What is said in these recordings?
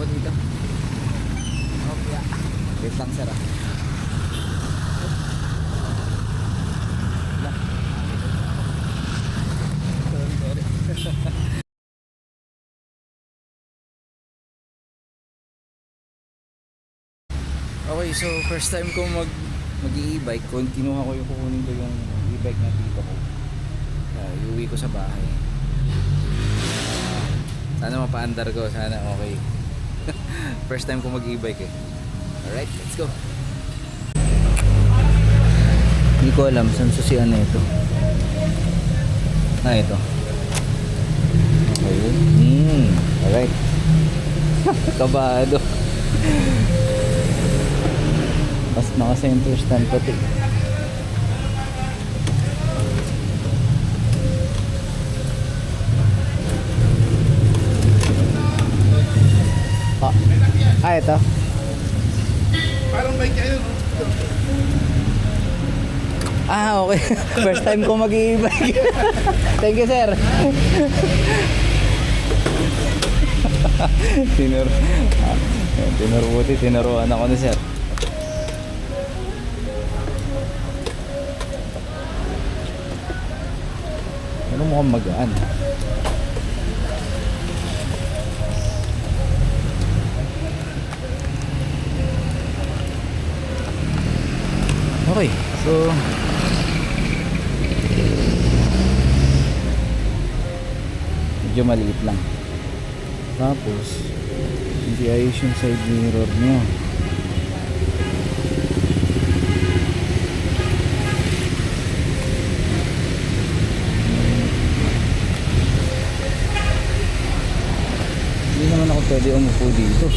po dito. Okay. Wait lang sir. Sorry. Okay, so first time ko mag-e-bike. Kinuha ko kukunin ko yung e-bike na tito ko. Iuwi ko sa bahay. Sana mapa-andar ko, sana okay. First time ko mag-e-bike eh. Alright, let's go. Hindi ko alam saan susian na ito. Ito. Okay. Alright. Kabado. Mas naka-center stand pati. Ito. Parang bike kayo, no? Okay. First time ko mag-e-bike. Thank you, sir. Tinuruan ako ni sir. Ano mukhang magaan? Okay, so medyo maliit lang. Tapos hindi ayos yung side mirror niya. Hindi naman ako pwede umupo dito.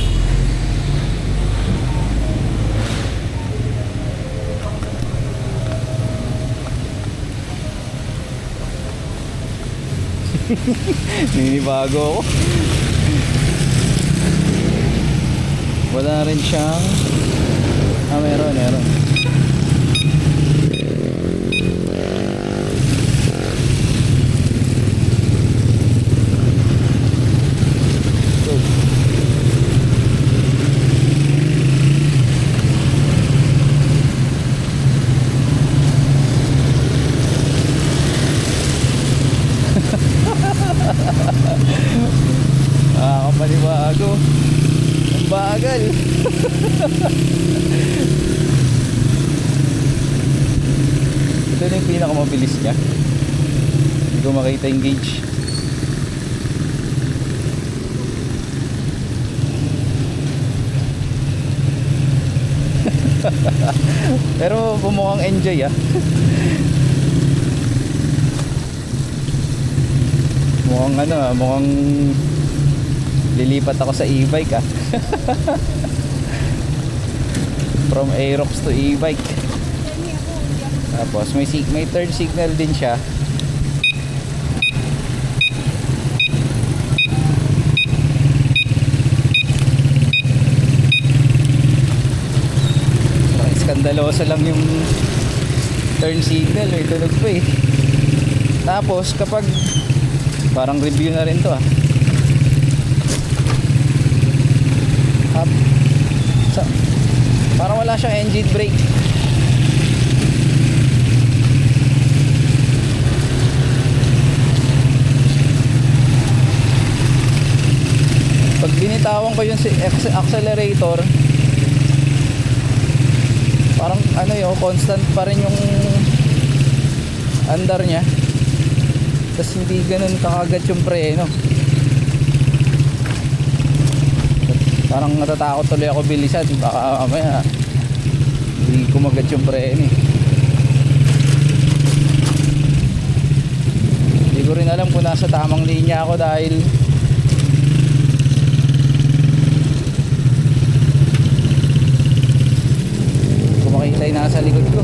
Ninibago ako. Wala rin siyang meron. Kapanibago. Ang bagal. Ito na yung pinakamabilis niya. Hindi ko makita yung gauge. Pero bumukhang enjoy mukhang lilipat ako sa e-bike From Aerox to e-bike. Tapos may third signal din siya. Skandalosa lang yung turn signal, may tunog pa eh. Tapos kapag parang review na rin to parang wala siyang engine brake. Pag binitawan ko yung accelerator, parang constant pa rin yung andar niya. Tapos hindi ganun kakagat yung preno. Parang natatakot tuloy ako bilisan. Baka mamaya hindi kumagat yung preno. Hindi ko rin alam kung nasa tamang linya ako dahil kung makita yung nasa likod ko.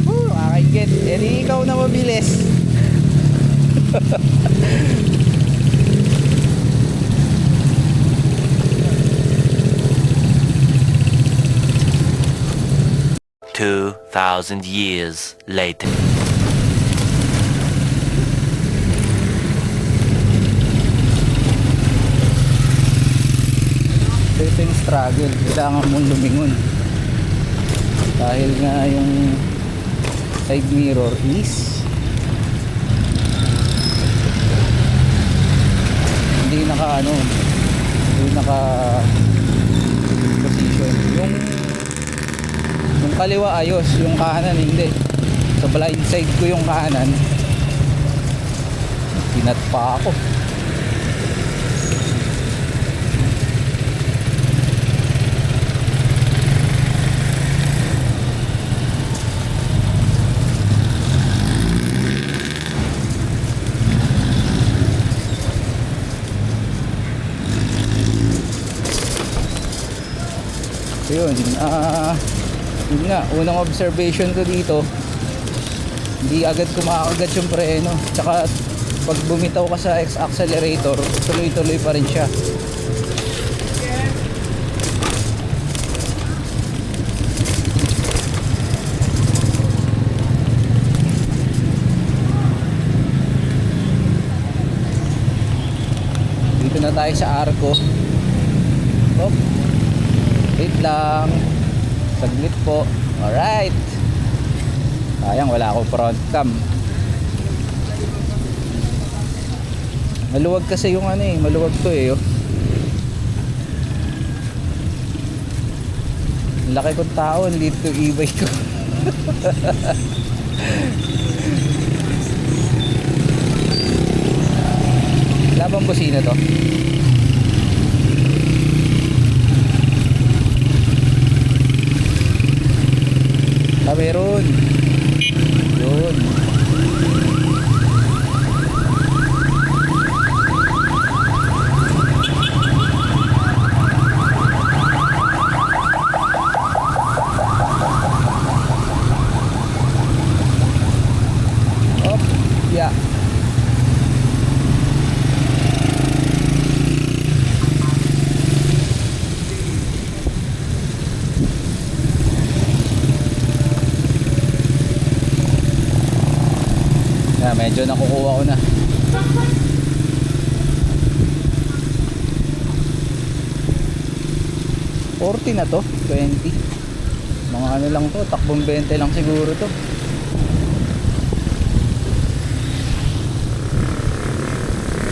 Nakakaingit. Edi ikaw na mabilis. 2,000 years later. struggle, kailangan mong lumingon dahil nga yung side mirror is hindi naka position. Yung kaliwa ayos, yung kanan hindi. Sa blind side ko yung kanan, pinat pa ako. Yun, yun nga, unang observation ko dito, hindi agad kumakagat yung preno, tsaka pag bumitaw ka sa accelerator, tuloy-tuloy pa rin siya. Dito na tayo sa Arco. Hop. Wait lang, saglit po. Alright, sayang wala akong front cam. Maluwag kasi yung maluwag to oh. Laki kong tao, dito e-bike ko. Labang busina to. Meron yun. Op, yeah. Medyo nakukuha ko na. $40 na to, 20. Mga ano lang to, takbong 20 lang siguro to.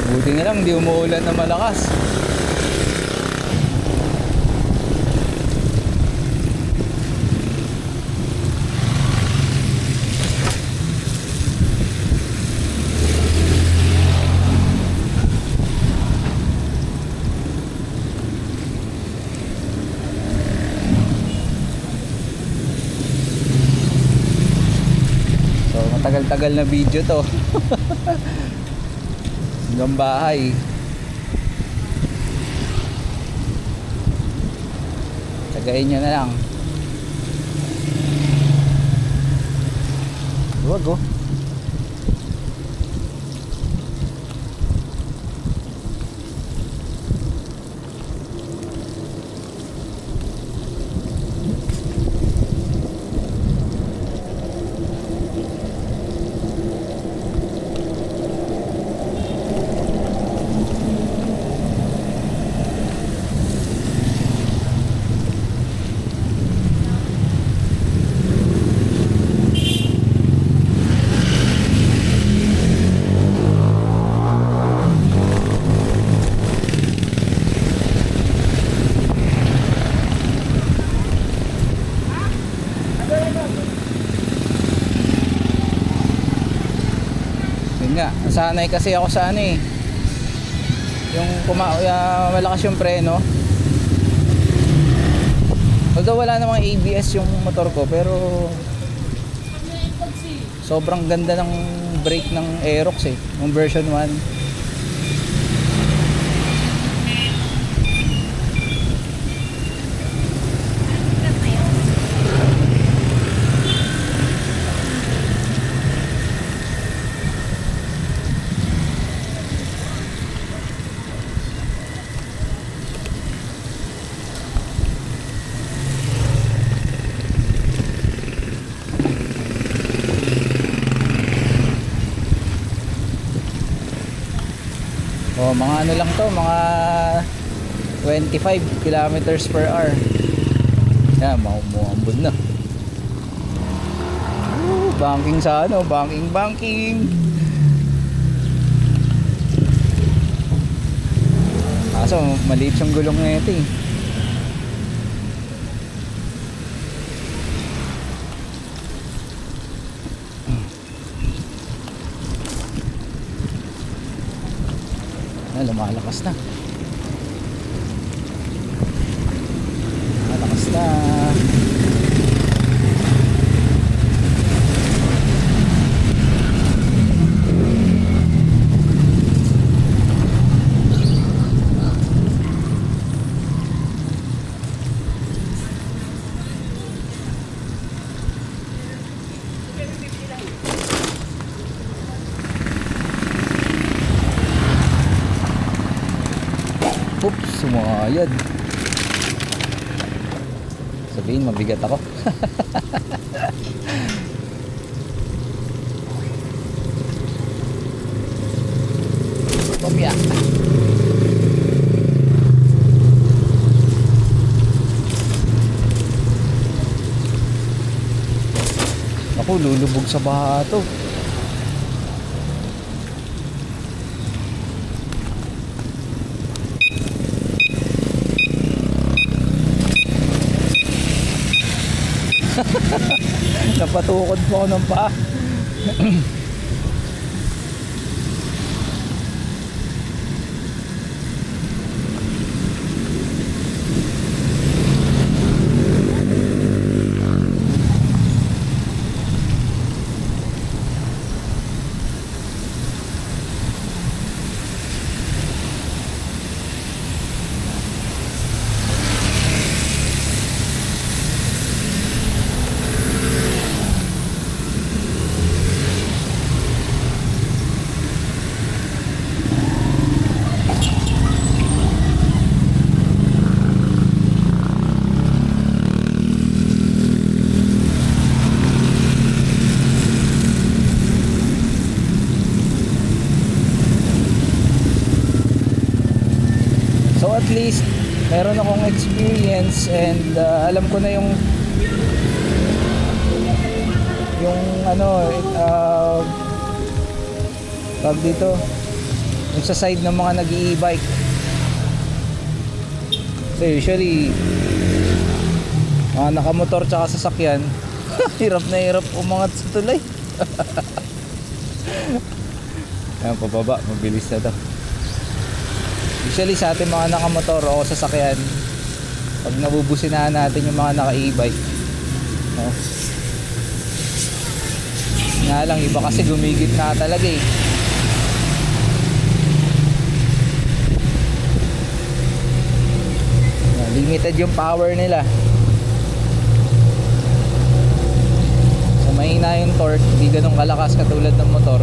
Buti na lang, hindi umuulan na malakas. Tagal-tagal na video to. Hanggang bahay. Tagayin nyo na lang. Huwag oh. Nasanay kasi ako sa yung malakas yung preno. Although wala namang ABS yung motor ko, pero sobrang ganda ng brake ng Aerox yung version 1. Mga ano lang to, mga 25 kilometers per hour. Yan, maumuambon na. Banking sa ano, banking. Kaso maliit yung gulong na ito eh. Lumalakas na. Lumalakas na. Oops, sumayad. Sabihin, mabigat ako. Kopya. Ako, lulubog sa baha to. Napatukod po ako ng paa. So at least meron akong experience and alam ko na yung ano tawag dito, yung sa side ng mga nag-e-bike. So usually mga nakamotor tsaka sasakyan hirap na hirap umangat sa tulay. Ayan, pababa, mabilis na to. Usually sa ating mga nakamotor o sasakyan, pag nabubusinahan natin yung mga naka-e-bike, no? Nga lang, iba kasi gumigit na talaga eh. Limited yung power nila. So mahina yung torque, hindi ganun kalakas katulad ng motor.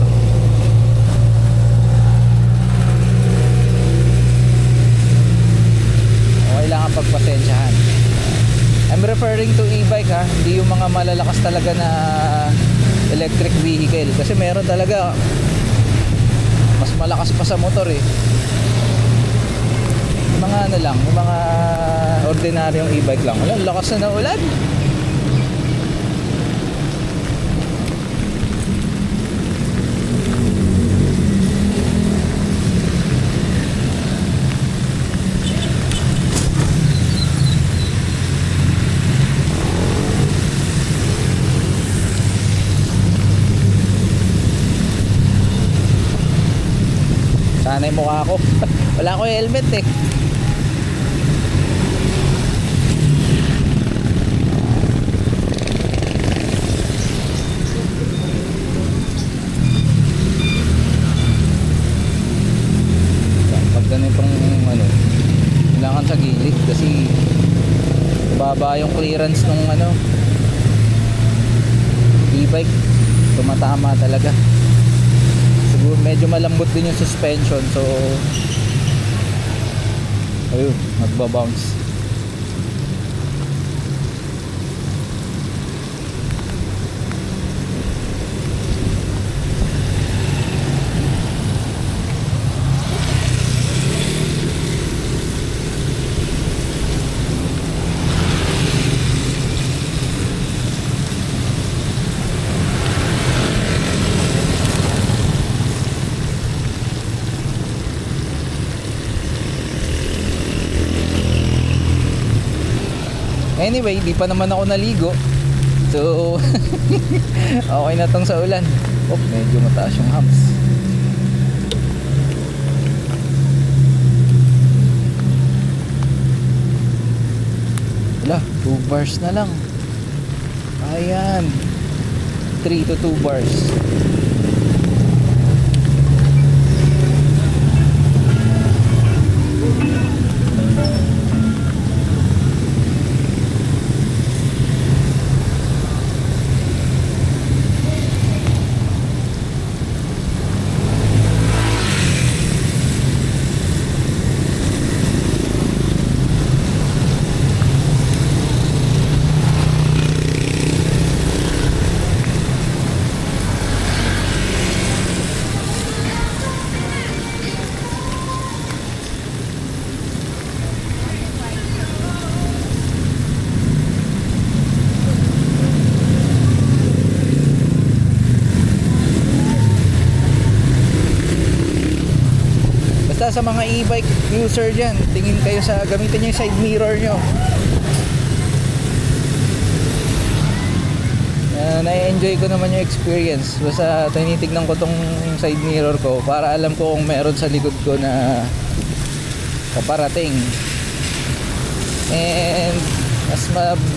Kailangan pagpasensyahan. I'm referring to e-bike ha, hindi yung mga malalakas talaga na electric vehicle, kasi meron talaga mas malakas pa sa motor eh. Yung mga ano lang, yung mga ordinaryong e-bike lang, wala, lakas na ng ulan. Sana yung mukha ko. Wala ko helmet eh. Pag ganitong ano, kailangan sa gilid kasi baba yung clearance ng ano e-bike. Tumatama talaga. Medyo malambot din yung suspension, so ayun, nagbabounce. Anyway, di pa naman ako naligo. So, okay na tong sa ulan. Oh, medyo mataas yung humps. Wala, 2 bars na lang. Ayan. 3 to 2 bars. Basta sa mga e-bike user dyan, tingin kayo sa, gamitin nyo yung side mirror nyo. Na-enjoy ko naman yung experience. Basta tinitignan ko tong side mirror ko para alam ko kung meron sa likod ko na paparating. And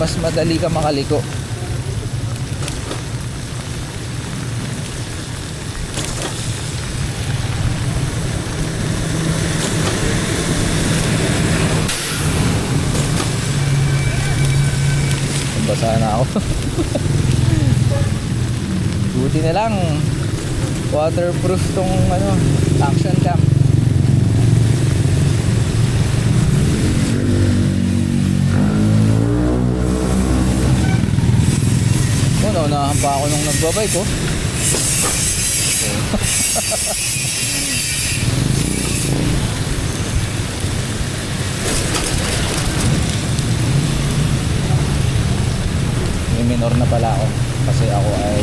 mas madali ka makaliko. Basa na ako. Buti na lang waterproof tong action cam. Naunahan pa ako nung nagbabike ko. May minor na pala ako kasi ako ay